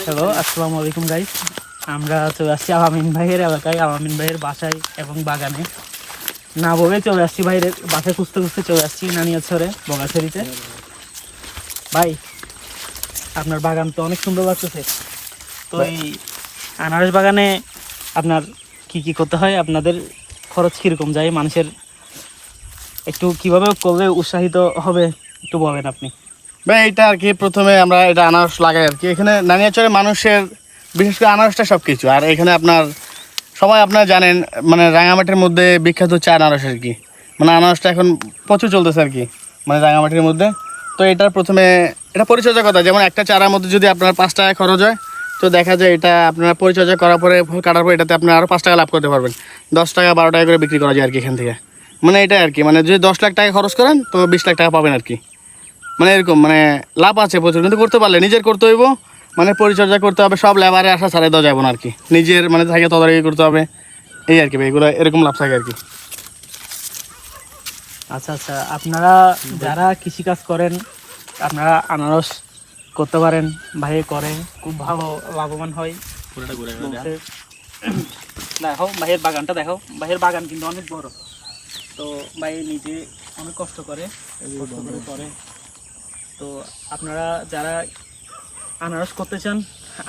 Hello, আসসালামু আলাইকুম guys. আমরা চলে আসছি আমিন ভাইয়ের এলাকায়, আমিন ভাইয়ের বাসায় এবং বাগানে। না বলে চলে আসছি ভাইয়ের বাসায়, খুঁজতে খুঁজতে চলে আসছি নানিয়াছড়ে বগাছড়িতে। ভাই, আপনার বাগান তো অনেক সুন্দর লাগতেছে। তো এই আনারস বাগানে আপনার কি কি করতে হয়, আপনাদের খরচ কীরকম যায়, মানুষের একটু কিভাবে করলে উৎসাহিত হবে একটু বলেন আপনি। ভাই এটা আর কি প্রথমে আমরা এটা আনারস লাগাই আর কি। এখানে নানিয়াচরে মানুষের বিশেষ করে আনারসটা সব কিছু। আর এখানে আপনার সবাই আপনারা জানেন মানে রাঙামাটির মধ্যে বিখ্যাত হচ্ছে আনারস আর কি। মানে আনারসটা এখন প্রচুর চলতেছে আর কি মানে রাঙামাটির মধ্যে। তো এটার প্রথমে এটা পরিচর্যা কথা, যেমন একটা চারার মধ্যে যদি আপনার 5 টাকা খরচ হয়, তো দেখা যায় এটা আপনারা পরিচর্যা করার পরে ফল কাটার পরে এটাতে আপনারা আরও 5 টাকা লাভ করতে পারবেন। 10 টাকা 12 টাকা করে বিক্রি করা যায় আর কি এখান থেকে। মানে এটা আর কি, মানে যদি 10 লাখ টাকা খরচ করেন তো 20 লাখ টাকা পাবেন আর কি। মানে এরকম মানে লাভ আছে প্রচুর, কিন্তু করতে পারলে নিজের করতে হইব, মানে পরিচর্যা করতে হবে, সব লেবারে আসা ছাড়াই দেওয়া যাবে না আর কি। নিজের মানে থাকে তদারকি করতে হবে, এই আর কি ভাই, এগুলো এরকম লাভ থাকে আর কি। আচ্ছা আচ্ছা, আপনারা যারা কৃষিকাজ করেন আপনারা আনারস করতে পারেন, ভাই করে খুব ভালো লাভবান হয়। দেখো ভাইয়ের বাগানটা, দেখো ভাইয়ের বাগান কিন্তু অনেক বড়। তো ভাই নিজে অনেক কষ্ট করে করে। তো আপনারা যারা আনারস করতে চান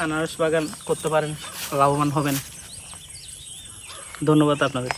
আনারস বাগান করতে পারেন, লাভবান হবেন। ধন্যবাদ আপনাদের।